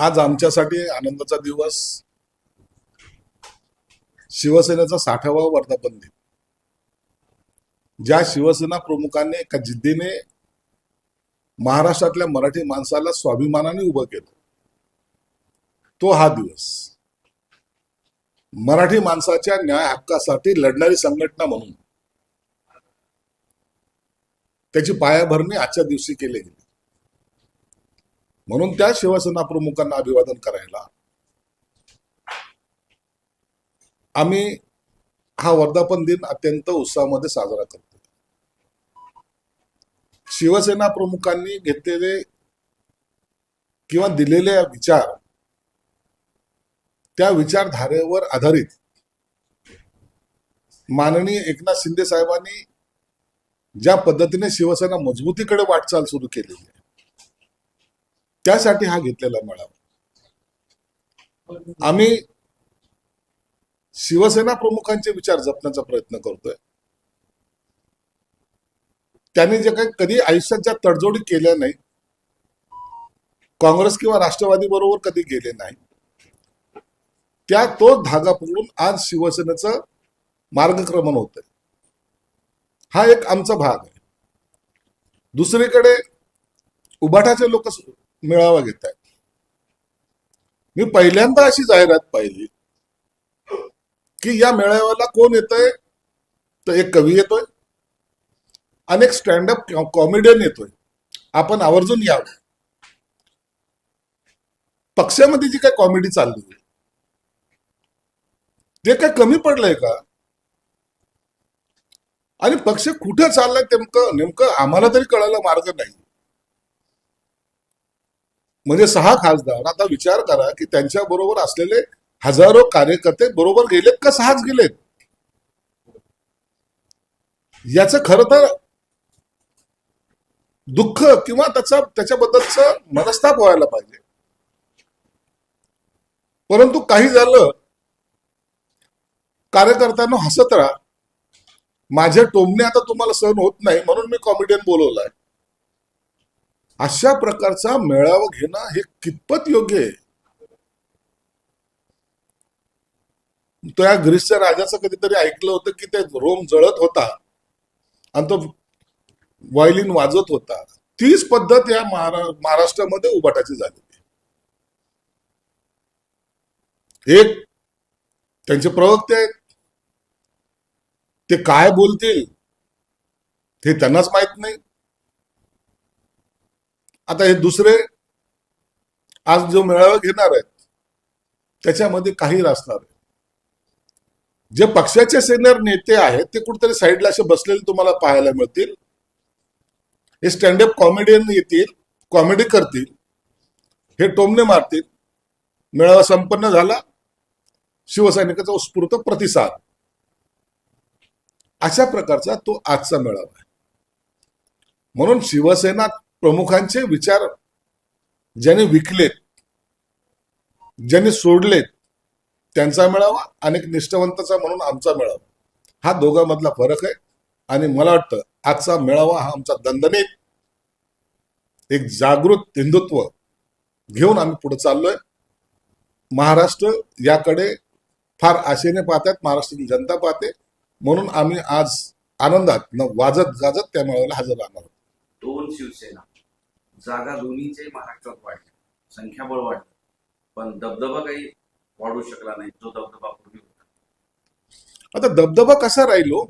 आज आमच्यासाठी आनंदाचा दिवस. शिवसेनेचा 60वा वर्धापन दिन. ज्या शिवसेना प्रमुखांनी एका जिद्दीने महाराष्ट्रातल्या मराठी माणसाला स्वाभिमानाने उभं केलं, तो हा दिवस. मराठी माणसाच्या न्याय हक्कासाठी लढणारी संघटना म्हणून त्याची पायाभरणी आजच्या दिवशी केली गेली. म्हणून त्या शिवसेना प्रमुखांना अभिवादन करायला आम्ही हा वर्धापन दिन अत्यंत उत्साहामध्ये साजरा करतो. शिवसेना प्रमुखांनी घेतलेले किंवा दिलेले विचार, त्या विचारधारेवर आधारित माननीय एकनाथ शिंदे साहेबांनी ज्या पद्धतीने शिवसेना मजबूतीकडे वाटचाल सुरू केलेली आहे, त्यासाठी हा घेतलेला मेळावा. आम्ही शिवसेना प्रमुखांचे विचार जपण्याचा प्रयत्न करतोय. त्यांनी जे काही कधी आयुष्यात ज्या तडजोडी केल्या नाही, काँग्रेस किंवा राष्ट्रवादी बरोबर कधी गेले नाही, त्या तो धागा पकडून आज शिवसेनेचं मार्गक्रमण होतंय. हा एक आमचा भाग आहे. दुसरीकडे उबाटाचे लोक मेळावा घेत आहेत. मी पहिल्यांदा अशी जाहिरात पाहिली की या मेळाव्याला कोण येतोय, तर एक कवी येतोय, अनेक स्टँडअप कॉमेडियन येतोय, आपण आवर्जून यावं. पक्षामध्ये जी काय कॉमेडी चालली ते काय कमी पडलंय का? आणि पक्ष कुठे चाललाय नेमकं आम्हाला तरी कळायला मार्ग नाही. म्हणजे 6 खासदार, आता विचार करा की त्यांच्या बरोबर असलेले हजारो कार्यकर्ते बरोबर गेलेत का 6च गेलेत? याचं खरं तर दुःख किंवा त्याच्याबद्दलचं मनस्ताप व्हायला पाहिजे. परंतु काही झालं, कार्यकर्त्यांना हसत राहा, माझे टोमणे आता तुम्हाला सहन होत नाही म्हणून मी कॉमेडियन बोलवलाय. अशा प्रकारचा मेळावा घेणं हे कितपत योग्य आहे? त्या ग्रीसच्या राजाचं कधीतरी ऐकलं होतं की ते रोम जळत होता आणि तो व्हायोलिन वाजवत होता. तीच पद्धत या महाराष्ट्रामध्ये उबाटाची झाली. एक त्यांचे प्रवक्ते आहेत, ते काय बोलतील हे त्यांनाच माहित नाही. आता हे दुसरे आज जो मेळावा घेणार आहेत त्याच्यामध्ये काही असणार आहे. जे पक्षाचे सिनियर नेते आहेत ते कुठेतरी साईडला असे बसलेले तुम्हाला पाहायला मिळतील. हे स्टँडअप कॉमेडियन येतील, कॉमेडी करतील, हे टोमणे मारतील. मेळावा संपन्न झाला, शिवसैनिकाचा उत्स्फूर्त प्रतिसाद. अशा प्रकारचा तो आजचा मेळावा आहे. म्हणून शिवसेना प्रमुखांचे विचार ज्यांनी विकलेत, ज्यांनी सोडलेत, त्यांचा मेळावा आणि निष्ठावंताचा म्हणून आमचा मेळावा, हा दोघांमधला फरक आहे. आणि मला वाटतं आजचा मेळावा हा आमचा दणदणीत एक जागृत हिंदुत्व घेऊन आम्ही पुढे चाललोय. महाराष्ट्र याकडे फार आशेने पाहतात, महाराष्ट्राची जनता पाहते. म्हणून आम्ही आज आनंदात वाजत गाजत त्या मेळाव्याला हजर राहणार आहोत. 2 शिवसेना जागा दोन्हीचे महाराष्ट्रात वाढले, संख्याबळ वाढलं, पण दबदबा काही वाढू शकला नाही जो दबदबा पूर्वी होता. आता दबदबा कसा राहील हो?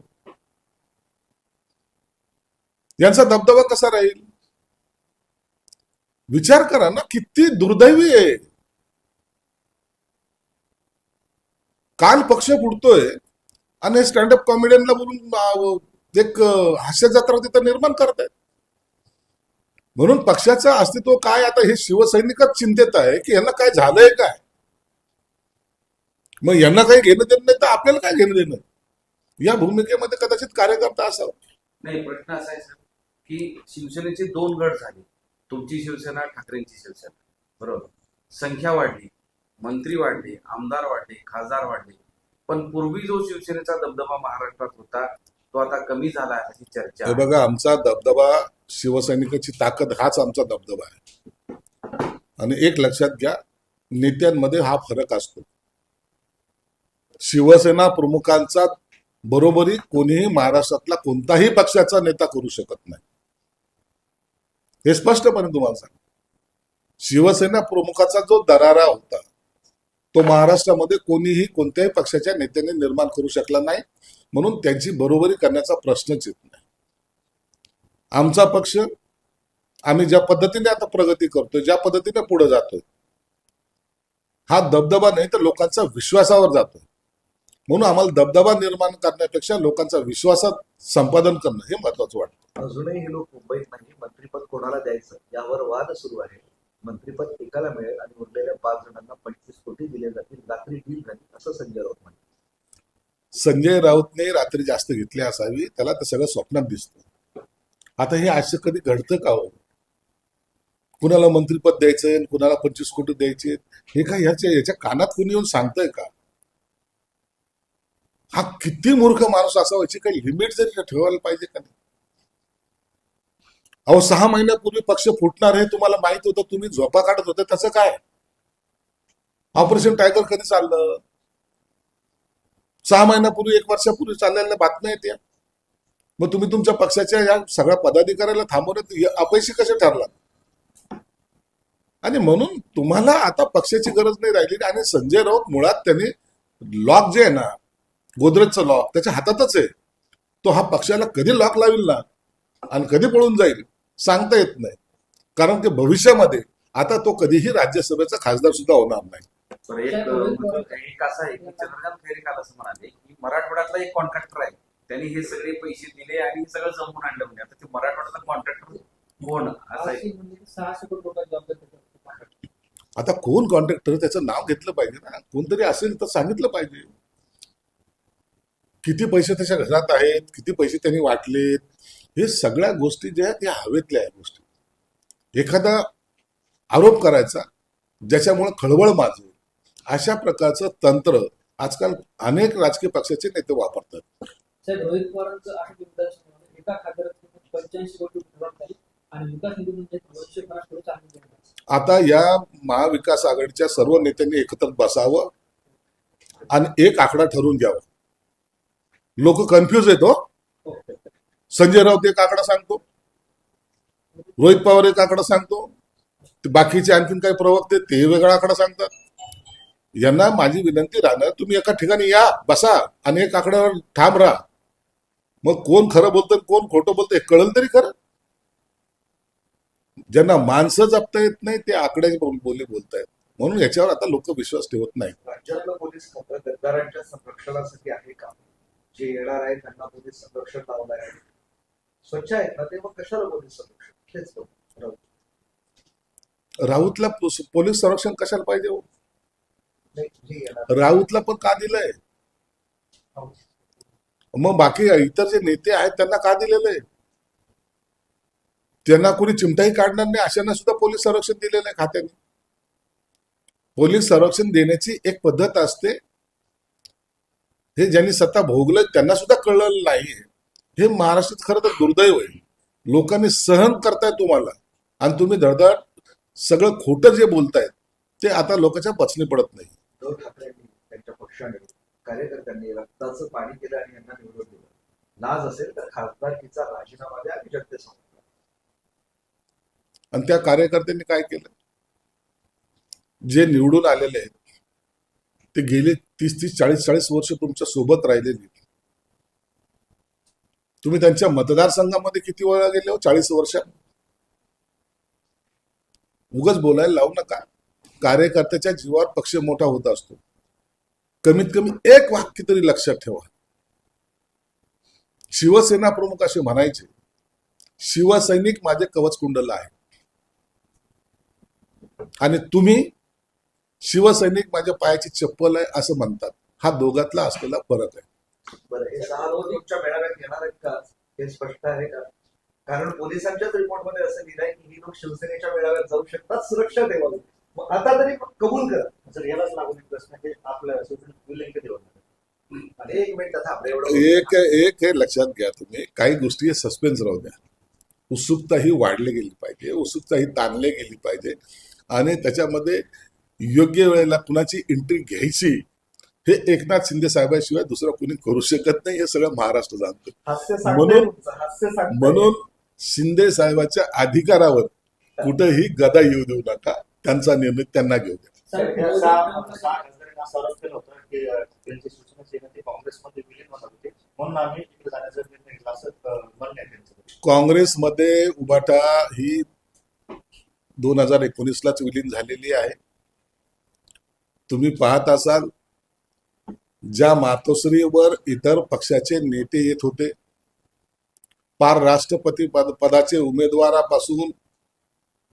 यांचा दबदबा कसा राहील? विचार करा ना, किती दुर्दैवी आहे. काल पक्ष फुटतोय आणि स्टँडअप कॉमेडियनला बोलून एक हास्य जत्रा तिथं निर्माण करतायत. म्हणून पक्षाचं अस्तित्व काय, आता हे शिवसैनिकच चिंतेत आहे की यांना काय झालंय काय. मग यांना काही घेणं देणं नाही तर आपल्याला काय घेणं देणं? या भूमिकेमध्ये कदाचित कार्यकर्ता असावा. नाही, प्रश्न असा आहे सर की शिवसेनेचे 2 गट झाले, तुमची शिवसेना, ठाकरेंची शिवसेना, बरोबर. संख्या वाढली, मंत्री वाढले, आमदार वाढले, खासदार वाढले, पण पूर्वी जो शिवसेनेचा दबदबा महाराष्ट्रात होता तो आता कमी झाला अशी चर्चा. हे बघा, आमचा दबदबा, शिवसैनिकाची ताकद हाच आमचा दबदबा आहे. आणि एक लक्षात घ्या, नेत्यांमध्ये हा फरक असतो. शिवसेना प्रमुखांचा बरोबरी कोणीही महाराष्ट्रातला कोणताही पक्षाचा नेता करू शकत नाही, हे स्पष्टपणे तुम्हाला सांग. शिवसेना प्रमुखाचा जो दरारा होता तो महाराष्ट्रामध्ये कोणीही कोणत्याही पक्षाच्या नेत्याने निर्माण करू शकला नाही, म्हणून त्यांची बरोबरी करण्याचा प्रश्नच येत नाही. आमचा पक्ष, आम्ही ज्या पद्धतीने आता प्रगती करतोय, ज्या पद्धतीने पुढे जातोय, हा दबदबा नाही तर लोकांचा विश्वासावर जातोय. म्हणून आम्हाला दबदबा निर्माण करण्यापेक्षा लोकांचा विश्वासात संपादन करणं हे महत्वाचं वाटतं. अजूनही हे लोक मुंबईत नाही, मंत्रिपद कोणाला द्यायचं यावर वाद सुरू आहे. मंत्रिपद एकाला मिळेल आणि उरलेल्या 5 जणांना 25 कोटी दिले जातील, रात्री डील झाली असं संजय राऊत म्हणतात. संजय राऊतने रात्री जास्त घेतली असावी, त्याला तर सगळं स्वप्नात दिसतं. आता हे असं कधी घडतं का हो? कुणाला मंत्रिपद द्यायचंय, कुणाला 25 कोटी द्यायचे, हे काय याच्या कानात कुणी येऊन सांगतंय का? हा किती मूर्ख माणूस असावा, याची काही लिमिट जरी ठेवायला पाहिजे का नाही? अहो 6 महिन्यापूर्वी पक्ष फुटणार हे तुम्हाला माहित होतं, तुम्ही झोपा काढत होते. तसं काय? ऑपरेशन टायगर कधी चाललं? 6 महिन्यापूर्वी, 1 वर्षापूर्वी चाललेल्या बातम्या येत्या. मग तुम्ही तुमच्या पक्षाच्या या सगळ्या पदाधिकाऱ्याला थांबवण्यात अपयशी कसे ठरला? आणि म्हणून तुम्हाला आता पक्षाची गरज नाही राहिली. आणि संजय राऊत मुळात त्यांनी लॉक जे आहे ना, गोदरेजचं लॉक त्याच्या हातातच आहे. तो हा पक्षाला कधी लॉक लावेल ना आणि कधी पळून जाईल सांगता येत नाही. कारण की भविष्यामध्ये आता तो कधीही राज्यसभेचा खासदार सुद्धा होणार नाही. तर एक असं आहे की चंद्रकांत खैरे काल असं म्हणाले की मराठवाड्यातला एक कॉन्ट्रॅक्टर आहे, त्यांनी हे सगळे पैसे दिले आणि हे सगळं जमवून आणलं. म्हणजे आता ते मराठवाड्यातला कॉन्ट्रॅक्टर कोण असं आहे? 600 कोटी रुपये जबाबदारी. आता कोण कॉन्ट्रॅक्टर त्याचं नाव घेतलं पाहिजे ना, कोणतरी असेल तर सांगितलं पाहिजे. किती पैसे त्याच्या घरात आहेत, किती पैसे त्यांनी वाटलेत, हे सगळ्या गोष्टी ज्या आहेत या हवेतल्या आहेत गोष्टी. एखादा आरोप करायचा ज्याच्यामुळे खळबळ माजेल, अशा प्रकारचं तंत्र आजकाल अनेक राजकीय पक्षाचे नेते वापरतात. साहेब, रोहित पवारांचं आहे निदर्शन, एका खात्यात 85 कोटी रुपये झाली आणि विकास निधीतून 250 कोटी चालू केलं. आता या महाविकास आघाडीच्या सर्व नेत्यांनी एकत्र बसावं आणि एक आकडा ठरवून घ्यावा. लोक कन्फ्युज आहेत हो. संजय राऊत एक आकडा सांगतो, रोहित पवार एक आकडा सांगतो, ते बाकीचे आणखीन काही प्रवक्ते ते वेगळा आकडा सांगतात. यांना माझी विनंती राहणार, तुम्ही एका ठिकाणी या, बसा आणि एक आकड्यावर ठाम राहा. मग कोण खरं बोलतं कोण खोटं बोलतं हे कळलं तरी खरं. ज्यांना माणसं जपता येत नाही ते आकड्याची बोली बोलतायत. म्हणून याच्यावर आता लोक विश्वास ठेवत नाही. राज्यातलं पोलीस खातं गद्दारांच्या संरक्षणासाठी आहे का? जे येणार आहे त्यांना पोलीस संरक्षण लावणार आहे, स्वच्छ आहेत ना ते, मग कशाला पोलीस संरक्षण? तेच तो राऊत. राऊतला पोलीस संरक्षण कशाला पाहिजे हो? नाही, जे येणार राऊतला पण का दिलंय? मग बाकी इतर जे नेते आहेत त्यांना का दिलेलं आहे? त्यांना कोणी चिमटाही काढणार नाही अशांना सुद्धा पोलीस संरक्षण दिलेलं आहे खात्याने. पोलीस संरक्षण देण्याची एक पद्धत असते, हे ज्यांनी सत्ता भोगलं त्यांना सुद्धा कळलेलं नाही. हे महाराष्ट्रात खरं तर दुर्दैव आहे. लोकांनी सहन करताय तुम्हाला आणि तुम्ही धडधड सगळं खोटं जे बोलतायत ते आता लोकांच्या पचनी पडत नाही. उद्धव ठाकरेंनी त्यांच्या पक्षाने कार्यकर्त्यांनी रक्ताचं पाणी केलं आणि यांना निवडून दिलं. लाज असेल तर खासदारकीचा राजीनामा द्या आणि जनतेसमोर. आणि त्या कार्यकर्त्यांनी काय केलं? जे निवडून आलेले आहेत ते गेले 30-40 वर्ष तुमच्या सोबत राहिलेले. तुम्ही त्यांच्या मतदारसंघामध्ये किती वेळा गेले हो 40 वर्षात? उगाच बोलायला लावू नका. कार्यकर्त्याच्या जीवावर पक्ष मोठा होत असतो. कमीत कमी एक वाक्य तरी लक्षात ठेवा. शिवसेना प्रमुख असे म्हणायचे, शिवसैनिक माझे कवचकुंडल आहे, आणि तुम्ही शिवसैनिक माझ्या पायाची चप्पल आहे असं म्हणतात. हा दोघातला असलेला फरक आहे. बरं, हे 6 लोक तुमच्या मेळाव्यात येणार आहेत का हे स्पष्ट आहे का? कारण पोलिसांच्याच रिपोर्टमध्ये असं लिहिलंय की ही लोक शिवसेनेच्या मेळाव्यात जाऊ शकतात, सुरक्षा ठेवावी. मग आता तरी कबूल करा. सर, यालाच लागून एक प्रश्न की आपल्या विलंब कधी होणार? आणि 1 मिनिट आता आपल्या एवढं एक हे लक्षात घ्या, तुम्ही काही गोष्टी सस्पेन्स राहू द्या. उत्सुकता ही वाढली गेली पाहिजे, उत्सुकता ही ताणली गेली पाहिजे आणि त्याच्यामध्ये योग्य वेळेला कुणाची एंट्री घ्यायची हे एकनाथ शिंदे साहेबांशिवाय दुसरं कोणी करू शकत नाही, हे सगळं महाराष्ट्र जाणतं. हास्य म्हणून- हास्य सांगताय. म्हणून शिंदे साहेबाच्या अधिकारावर कुठेही गदा येऊ देऊ नका. त्यांचा निर्णय त्यांना घेऊ द्या. साहेब, या मोदी- सहा खासदारांना असा आरोप केला होता की त्यांची शिवसेना सेना ते काँग्रेसमध्ये विलीन होणार होते, म्हणून आम्ही इकडे जाण्याचा निर्णय घेतला असं म्हणणं आहे त्यांचं. काँग्रेसमध्ये उभाटा ही 2019लाच विलीन झालेली आहे. तुम्ही पाहत असाल ज्या मातोश्रीवर इतर पक्षाचे नेते येत होते, पार राष्ट्रपती पदाचे उमेदवारापासून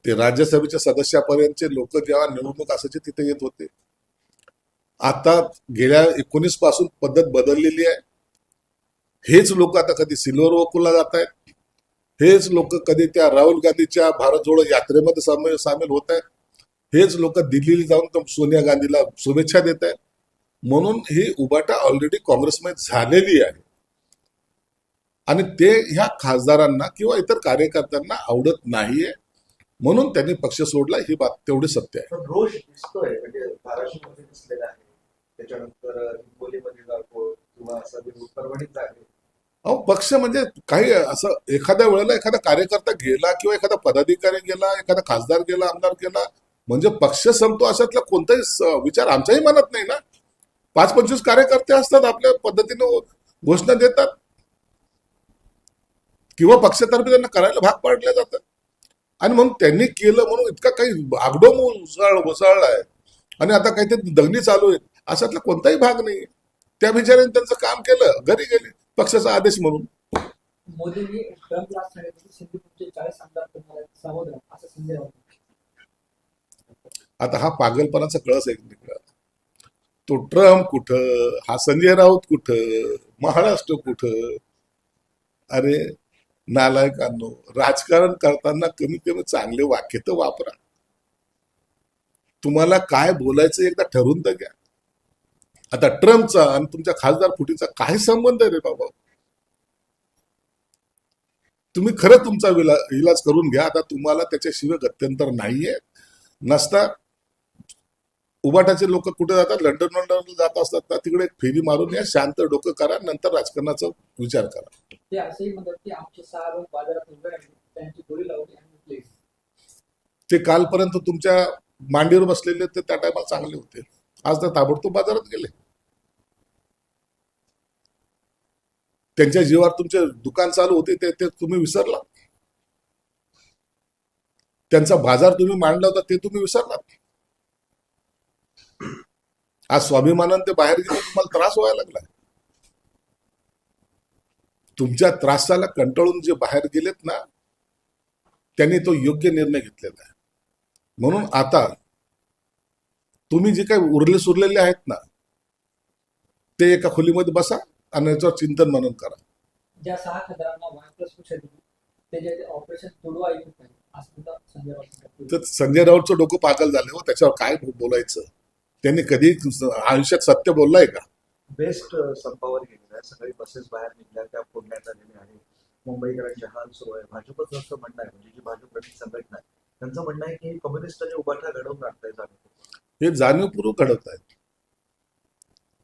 ते राज्यसभेच्या सदस्यापर्यंतचे लोक जेव्हा निवडणूक असायचे तिथे येत होते. आता गेल्या 19 पासून पद्धत बदललेली आहे. हेच लोक आता कधी सिल्वर वोकूला जात आहेत, हेच लोक कधी त्या राहुल गांधीच्या भारत जोडो यात्रेमध्ये सामील होत आहेत, हेच लोक दिल्लीला जाऊन सोनिया गांधीला शुभेच्छा देत आहेत. म्हणून ही उभाटा ऑलरेडी काँग्रेसमध्ये झालेली आहे आणि ते ह्या खासदारांना किंवा इतर कार्यकर्त्यांना आवडत नाहीये, म्हणून त्यांनी पक्ष सोडला. ही बात तेवढी सत्य आहे. पण रोष दिसतोय, म्हणजे धाराशिवमध्ये दिसलेला आहे, त्याच्यानंतर हिंगोलीमध्ये जातो किंवा असं परभणीत आहे. अहो, पक्ष म्हणजे काही असं एखाद्या वेळेला एखादा कार्यकर्ता गेला किंवा एखादा पदाधिकारी गेला, एखादा खासदार गेला, आमदार गेला म्हणजे पक्ष संपतो अशातला कोणताही विचार आमच्याही मनात नाही ना. 5-25 कार्यकर्ते असतात, आपल्या पद्धतीने घोषणा देतात किंवा पक्षातर्फे त्यांना करायला भाग पाडले जातात आणि म्हणून त्यांनी केलं म्हणून इतका काही आगडोम उसळला आहे आणि आता काहीतरी दंगली चालू आहेत अशातला कोणताही भाग नाही. त्या बिचाऱ्याने त्यांचं काम केलं, घरी गेले पक्षाचा आदेश म्हणून. मोदींनी ट्रम्पला आज सांगितलं की सिंधुदुर्गचे 40 आमदार तुम्हाला समुद्र असं संजय राऊत. आता हा पागलपणाचा कळस एक निघाला. तो ट्रम्प कुठं, हा संजय राऊत कुठं, महाराष्ट्र कुठं. अरे नालायकांनो, राजकारण करताना कमीत कमी चांगले वाक्य तर वापरा. तुम्हाला काय बोलायचं एकदा ठरवून तर घ्या. आता ट्रम्पचा आणि तुमच्या खासदार फुटीचा काय संबंध आहे रे बाबा? तुम्ही खरं तुमचा इलाज करून घ्या. आता तुम्हाला त्याच्याशिवाय गत्यंतर नाहीये. नसता उबाटाचे लोक कुठे जातात, लंडन जात असतात ना, तिकडे एक फेरी मारून या, शांत डोकं करा, नंतर राजकारणाचा विचार करा. ते असंही म्हणतात की आमचे 6 लोक बाजारात उभे राहिले, त्यांची गोळी लावली आणि प्लीज. ते कालपर्यंत तुमच्या मांडीवर बसलेले ते त्या टायमाला चांगले होते, आज तर ताबडतोब बाजारात गेले. त्यांच्या जीवावर तुमचे दुकान चालू होते ते तुम्ही विसरला. त्यांचा बाजार तुम्ही मांडला होता ते तुम्ही विसरलात. आज स्वाभिमानाने ते बाहेर गेले, तुम्हाला त्रास व्हायला लागला. तुमच्या त्रासाला कंटाळून जे बाहेर गेलेत ना, त्यांनी तो योग्य निर्णय घेतलेला आहे. म्हणून आता तुम्ही जे काही उरले सुरलेले आहेत ना, ते एका खोलीमध्ये बसा आणि याच्यावर चिंतन मनन करा. ज्या 6 खासदारांना वायप्लस पक्ष दिली ते जे ऑपरेशन तुडवा येत नाही असं सुद्धा संजय राऊत म्हणतात. तर संजय राऊतचं डोकं पागल झालं हो, त्याच्यावर काय बोलायचं. त्यांनी कधी आयुष्यात सत्य बोललाय का? बेस्ट संपावर गेलेला आहे. सगळी बसेस बाहेर निघल्या, त्या फोडण्यात आलेल्या आहे. मुंबईकरांचे हाल सुरू आहे. भाजपचं असं म्हणणं आहे, म्हणजे जी भाजप संघटना आहे त्यांचं म्हणणं आहे की कम्युनिस्टांनी उभाठा घडवून आणताय जाणीव. हे जाणीवपूर्वक घडवत आहेत.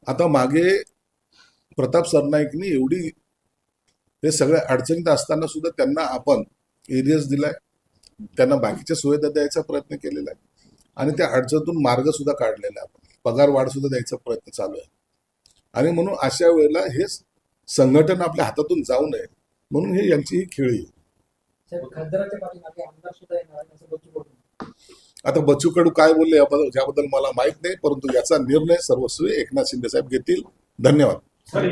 आता मागे प्रताप सरनाईकनी एवढी हे सगळ्या अडचणीत असताना सुद्धा त्यांना आपण एरियस दिलाय, त्यांना बाकीच्या सुविधा द्यायचा प्रयत्न केलेला आहे आणि त्या अडचणीतून मार्ग सुद्धा काढलेला आहे. आपण पगार वाढ सुद्धा द्यायचा प्रयत्न चालू आहे आणि म्हणून अशा वेळेला हे संघटन आपल्या हातातून जाऊ नये म्हणून हे यांची ही खेळी आहे. साहेब, खासदाराच्या पाठीमागे आमदार सुद्धा येणार आहे असं बच्चू कडू म्हणतात. आता बच्चू कडू काय बोलले याबद्दल मला माहित नाही, परंतु याचा निर्णय सर्वस्वी एकनाथ शिंदे साहेब घेतील. धन्यवाद. सर